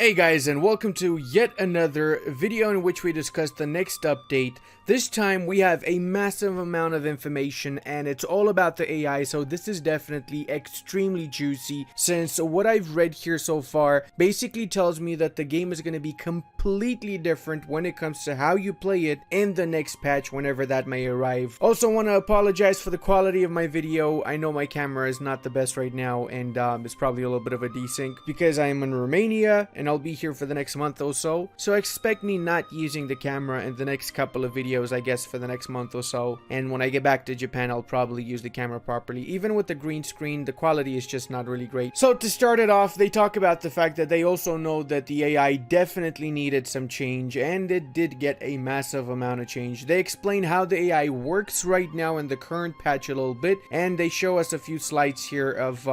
Hey guys, and welcome to yet another video in which we discuss the next update. This time we have a massive amount of information and it's all about the AI, so this is definitely extremely juicy since what I've read here so far basically tells me that the game is going to be completely different when it comes to how you play it in the next patch whenever that may arrive. Also want to apologize for the quality of my video. I know my camera is not the best right now and it's probably a little bit of a desync because I am in Romania and I'll be here for the next month or so. So expect me not using the camera in the next couple of videos, I guess, for the next month or so. And when I get back to Japan, I'll probably use the camera properly. Even with the green screen, the quality is just not really great. So to start it off, they talk about the fact that they also know that the AI definitely needed some change, and it did get a massive amount of change. They explain how the AI works right now in the current patch a little bit, and they show us a few slides here of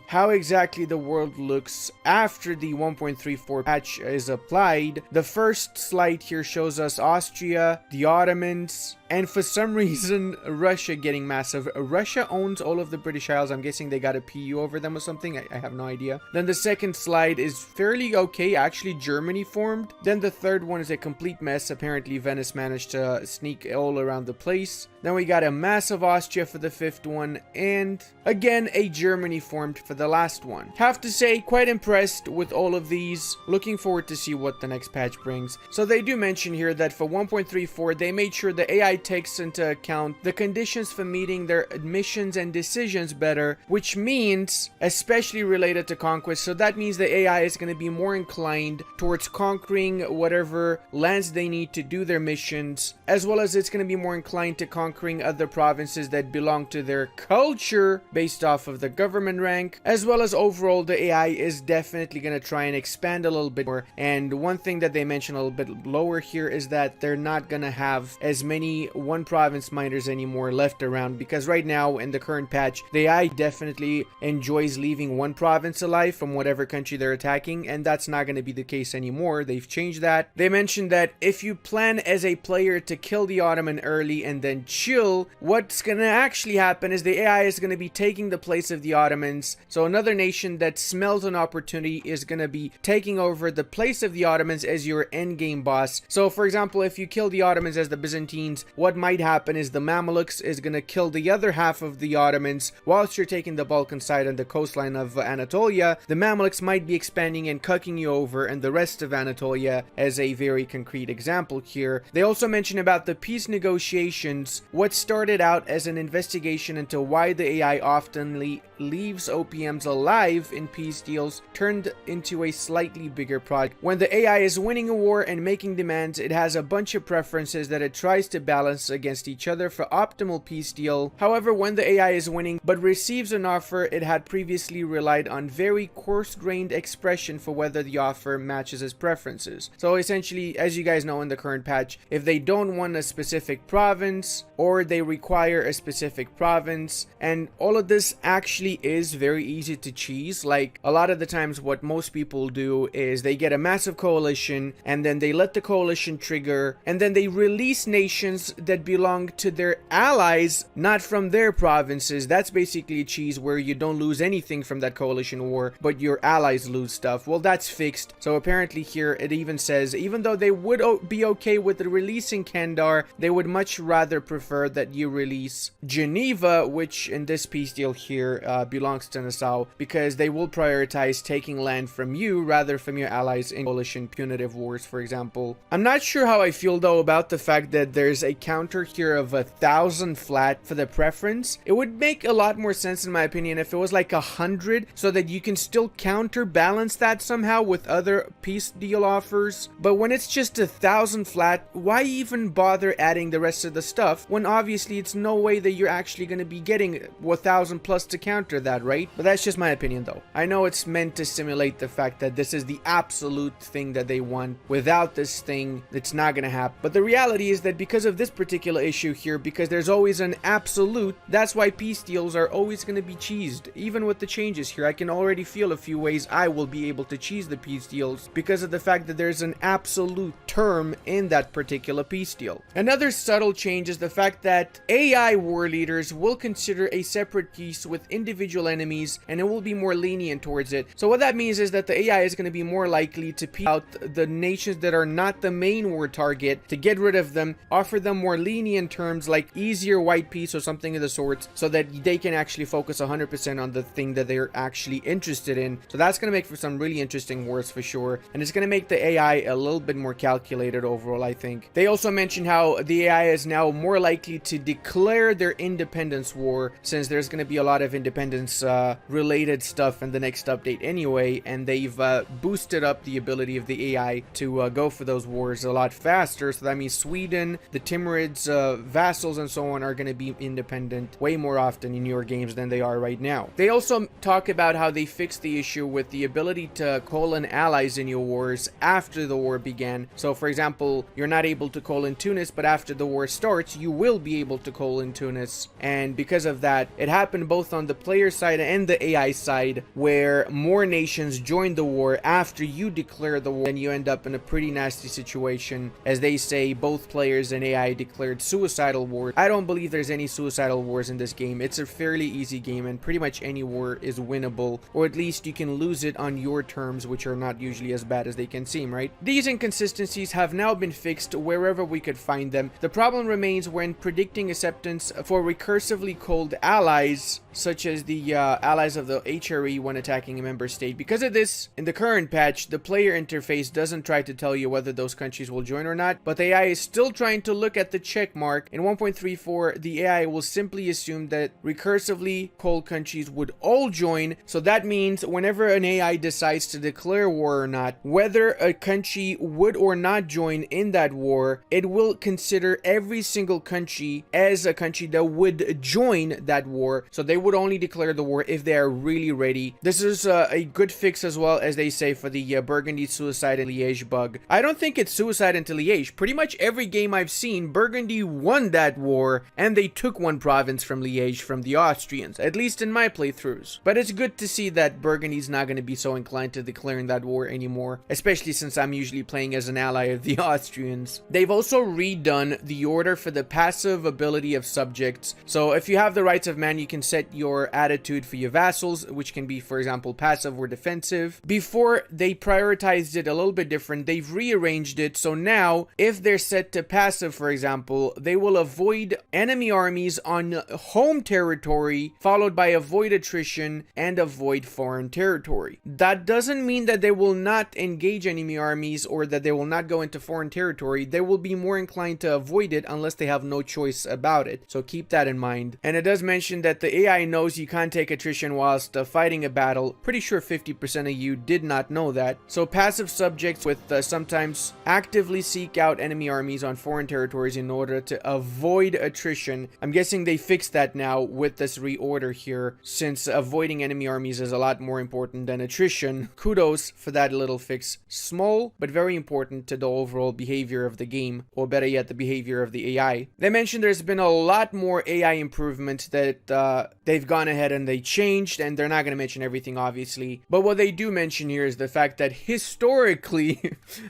how exactly the world looks after the 1.34 patch is applied. The first slide here shows us Austria, the Ottomans, and for some reason Russia getting massive. Russia owns all of the British Isles. I'm guessing they got a PU over them or something. I have no idea. Then the second slide is fairly okay. Actually, Germany formed. Then the third one is a complete mess. Apparently Venice managed to sneak all around the place. Then we got a massive Austria for the fifth one, and again a Germany formed for the last one. Have to say, quite impressed with all of these. Looking forward to see what the next patch brings. So they do mention here that for 1.34 they made sure the AI takes into account the conditions for meeting their admissions and decisions better, which means especially related to Conquest. So that means the AI is going to be more inclined towards conquering whatever lands they need to do their missions, as well as it's going to be more inclined to conquering other provinces that belong to their culture based off of the government rank, as well as overall the AI is definitely going to try and expand a little bit more. And one thing that they mention a little bit lower here is that they're not going to have as many one province miners anymore left around, because right now in the current patch the AI definitely enjoys leaving one province alive from whatever country they're attacking, and that's not going to be the case anymore. They've changed that. They mentioned that if you plan as a player to kill the Ottoman early and then chill, what's going to actually happen is the AI is going to be taking the place of the Ottomans. So another nation that smells an opportunity is going to be taking over the place of the Ottomans as your endgame boss. So for example, if you kill the Ottomans as the Byzantines, what might happen is the Mamluks is going to kill the other half of the Ottomans whilst you're taking the Balkan side and the coastline of Anatolia. The Mamluks might be expanding and cucking you over and the rest of Anatolia, as a very concrete example here. They also mention about the peace negotiations. What started out as an investigation into why the AI often leaves OPMs alive in peace deals turned into a slightly bigger project. When the AI is winning a war and making demands, it has a bunch of preferences that it tries to balance against each other for optimal peace deal. However, when the AI is winning but receives an offer, it had previously relied on very coarse-grained expression for whether the offer matches its preferences. So essentially, as you guys know in the current patch, if they don't want a specific province or they require a specific province, and all of this actually is very easy to cheese. Like a lot of the times what most people do is they get a massive coalition and then they let the coalition trigger and then they release nations that belong to their allies, not from their provinces. That's basically a cheese where you don't lose anything from that coalition war, but your allies lose stuff. Well, that's fixed. So apparently here it even says even though they would be okay with releasing Kandar, they would much rather prefer that you release Geneva, which in this peace deal here belongs to Nassau, because they will prioritize taking land from you rather from your allies in coalition punitive wars, for example. I'm not sure how I feel though about the fact that there's a counter here of 1,000 flat for the preference. It would make a lot more sense in my opinion if it was like 100, so that you can still counterbalance that somehow with other peace deal offers. But when it's just 1,000 flat, why even bother adding the rest of the stuff when obviously it's no way that you're actually going to be getting 1,000 plus to counter that, right? But that's just my opinion though. I know it's meant to simulate the fact that this is the absolute thing that they want. Without this thing, it's not going to happen. But the reality is that because of this particular issue here, because there's always an absolute, that's why peace deals are always going to be cheesed. Even with the changes here, I can already feel a few ways I will be able to cheese the peace deals because of the fact that there's an absolute term in that particular peace deal. Another subtle change is the fact fact that AI war leaders will consider a separate piece with individual enemies, and it will be more lenient towards it. So what that means is that the AI is going to be more likely to peel out the nations that are not the main war target, to get rid of them, offer them more lenient terms like easier white peace or something of the sort, so that they can actually focus 100% on the thing that they're actually interested in. So that's going to make for some really interesting wars for sure, and it's going to make the AI a little bit more calculated overall, I think. They also mentioned how the AI is now more likely to declare their independence war, since there's going to be a lot of independence related stuff in the next update anyway, and they've boosted up the ability of the AI to go for those wars a lot faster. So that means Sweden, the Timurids, vassals and so on are going to be independent way more often in your games than they are right now. They also talk about how they fixed the issue with the ability to call in allies in your wars after the war began. So for example, you're not able to call in Tunis, but after the war starts, you will be able to call in Tunis. And because of that, it happened both on the player side and the AI side, where more nations joined the war after you declare the war, and you end up in a pretty nasty situation. As they say, both players and AI declared suicidal war. I don't believe there's any suicidal wars in this game. It's a fairly easy game, and pretty much any war is winnable, or at least you can lose it on your terms, which are not usually as bad as they can seem, right? These inconsistencies have now been fixed wherever we could find them. The problem remains when predicting acceptance for recursively called allies, such as the allies of the HRE when attacking a member state. Because of this, in the current patch, the player interface doesn't try to tell you whether those countries will join or not, but the AI is still trying to look at the check mark. In 1.34, the AI will simply assume that recursively called countries would all join, so that means whenever an AI decides to declare war or not, whether a country would or not join in that war, it will consider every single country as a country that would join that war, so they would only declare the war if they are really ready. This is a good fix as well, as they say, for the Burgundy suicide in Liège bug. I don't think it's suicide into Liège. Pretty much every game I've seen, Burgundy won that war, and they took one province from Liège from the Austrians, at least in my playthroughs. But it's good to see that Burgundy's not going to be so inclined to declaring that war anymore, especially since I'm usually playing as an ally of the Austrians. They've also redone the order for the passive ability of subjects. So if you have the rights of man, you can set your attitude for your vassals, which can be, for example, passive or defensive. Before, they prioritized it a little bit different. They've rearranged it, so now if they're set to passive, for example, they will avoid enemy armies on home territory, followed by avoid attrition and avoid foreign territory. That doesn't mean that they will not engage enemy armies or that they will not go into foreign territory. They will be more inclined to avoid it unless they have no choice about it, so keep that in mind. And it does mention that the AI knows you can't take attrition whilst fighting a battle. Pretty sure 50% of you did not know that. So passive subjects with sometimes actively seek out enemy armies on foreign territories in order to avoid attrition. I'm guessing they fixed that now with this reorder here, since avoiding enemy armies is a lot more important than attrition. Kudos for that little fix. Small, but very important to the overall behavior of the game, or better yet, the behavior of the AI. They mentioned there's been a lot more AI improvements that they've gone ahead and they changed, and they're not going to mention everything obviously, but what they do mention here is the fact that historically,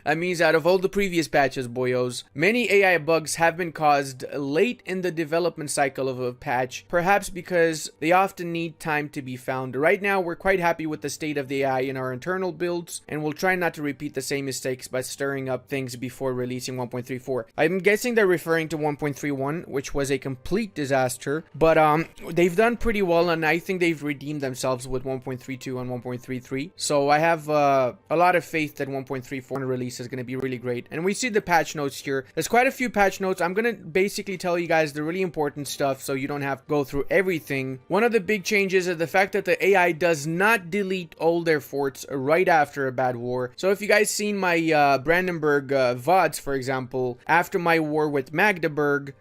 that means out of all the previous patches, boyos, many AI bugs have been caused late in the development cycle of a patch, perhaps because they often need time to be found. Right now, we're quite happy with the state of the AI in our internal builds, and we'll try not to repeat the same mistakes by stirring up things before releasing 1.34. I'm guessing they're referring to 1.31, which was a complete disaster, but they've done pretty well, and I think they've redeemed themselves with 1.32 and 1.33. So I have a lot of faith that 1.34 release is going to be really great. And we see the patch notes here. There's quite a few patch notes. I'm going to basically tell you guys the really important stuff so you don't have to go through everything. One of the big changes is the fact that the AI does not delete all their forts right after a bad war. So if you guys seen my Brandenburg VODs, for example, after my war with Magdeburg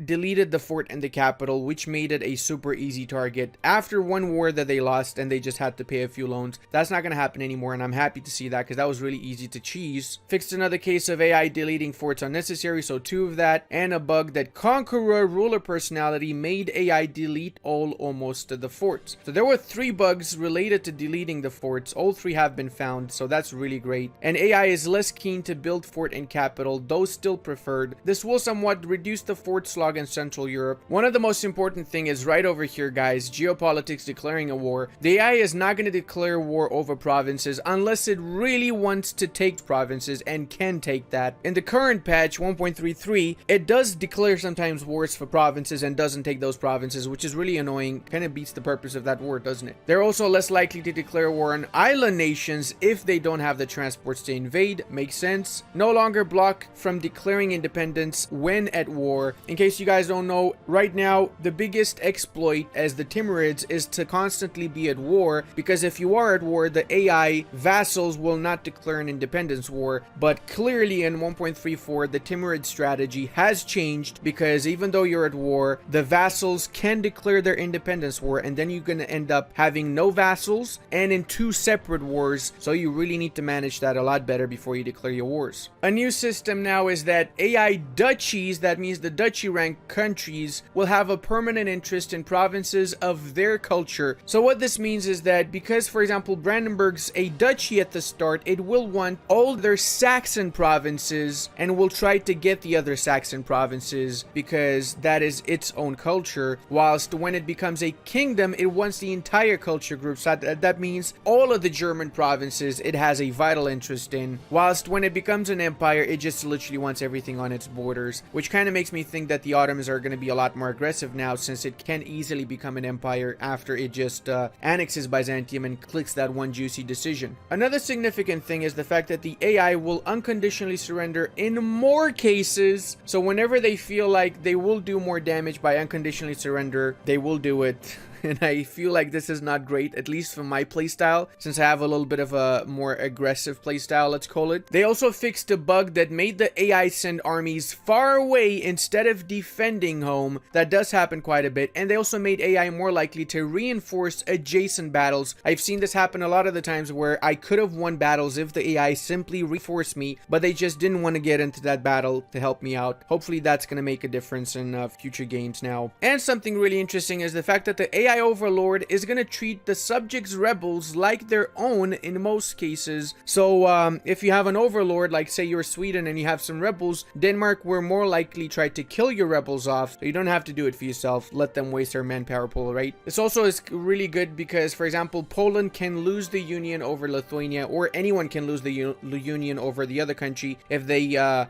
deleted the fort in the capital, which made it a super easy target after one war that they lost, and they just had to pay a few loans. That's not going to happen anymore, and I'm happy to see that because that was really easy to cheese. Fixed another case of AI deleting forts unnecessary, so 2 of that, and a bug that Conqueror ruler personality made AI delete almost the forts. So there were 3 bugs related to deleting the forts. All 3 have been found, so that's really great. And AI is less keen to build fort in capital, though still preferred. This will somewhat reduce reduce the fort slog in Central Europe. One of the most important thing is right over here, guys, geopolitics declaring a war. The AI is not going to declare war over provinces unless it really wants to take provinces and can take that. In the current patch 1.33, it does declare sometimes wars for provinces and doesn't take those provinces, which is really annoying. Kind of beats the purpose of that war, doesn't it? They're also less likely to declare war on island nations if they don't have the transports to invade. Makes sense. No longer block from declaring independence when at war. In case you guys don't know, right now the biggest exploit as the Timurids is to constantly be at war, because if you are at war, the AI vassals will not declare an independence war. But clearly in 1.34, the Timurid strategy has changed, because even though you're at war, the vassals can declare their independence war, and then you're going to end up having no vassals and in two separate wars. So you really need to manage that a lot better before you declare your wars. A new system now is that AI duchies, that means the duchy rank countries, will have a permanent interest in provinces of their culture. So what this means is that because, for example, Brandenburg's a duchy at the start, it will want all their Saxon provinces and will try to get the other Saxon provinces because that is its own culture, whilst when it becomes a kingdom, it wants the entire culture group. So that means all of the German provinces it has a vital interest in, whilst when it becomes an empire, it just literally wants everything on its borders, which kind of makes me think that the Ottomans are going to be a lot more aggressive now, since it can easily become an empire after it just annexes Byzantium and clicks that one juicy decision. Another significant thing is the fact that the AI will unconditionally surrender in more cases. So whenever they feel like they will do more damage by unconditionally surrender, they will do it. And I feel like this is not great, at least for my playstyle, since I have a little bit of a more aggressive playstyle, let's call it. They also fixed a bug that made the AI send armies far away instead of defending home. That does happen quite a bit. And they also made AI more likely to reinforce adjacent battles. I've seen this happen a lot of the times where I could have won battles if the AI simply reinforced me, but they just didn't want to get into that battle to help me out. Hopefully that's going to make a difference in future games now. And something really interesting is the fact that the AI overlord is going to treat the subjects rebels like their own in most cases. So if you have an overlord, like say you're Sweden and you have some rebels, Denmark will more likely try to kill your rebels off. So you don't have to do it for yourself. Let them waste their manpower pool, right? This also is really good because, for example, Poland can lose the union over Lithuania, or anyone can lose the union over the other country if they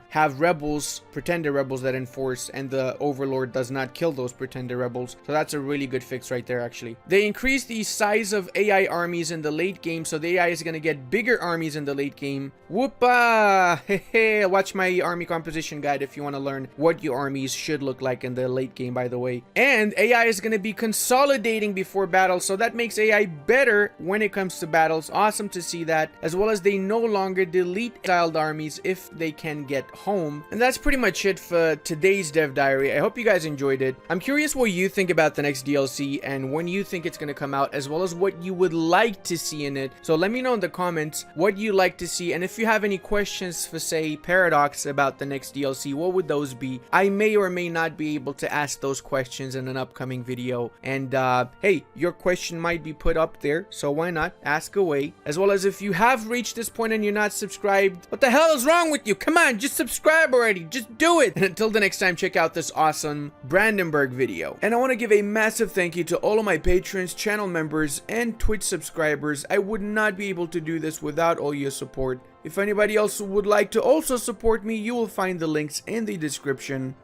have rebels, pretender rebels that enforce, and the overlord does not kill those pretender rebels. So that's a really good fix right there, actually. They increased the size of AI armies in the late game, so the AI is going to get bigger armies in the late game. Whoopa! Hey, watch my army composition guide if you want to learn what your armies should look like in the late game, by the way. And AI is going to be consolidating before battle, so that makes AI better when it comes to battles. Awesome to see that. As well as they no longer delete exiled armies if they can get home. And that's pretty much it for today's dev diary. I hope you guys enjoyed it. I'm curious what you think about the next DLC and when you think it's going to come out, as well as what you would like to see in it. So let me know in the comments what you like to see, and if you have any questions for, say, Paradox about the next DLC, what would those be? I may or may not be able to ask those questions in an upcoming video, and hey, your question might be put up there, so why not ask away. As well as, if you have reached this point and you're not subscribed, what the hell is wrong with you? Come on, just subscribe already, just do it. And until the next time, check out this awesome Brandenburg video. And I want to give a massive thank you to all of my patrons, channel members, and Twitch subscribers. I would not be able to do this without all your support. If anybody else would like to also support me, you will find the links in the description.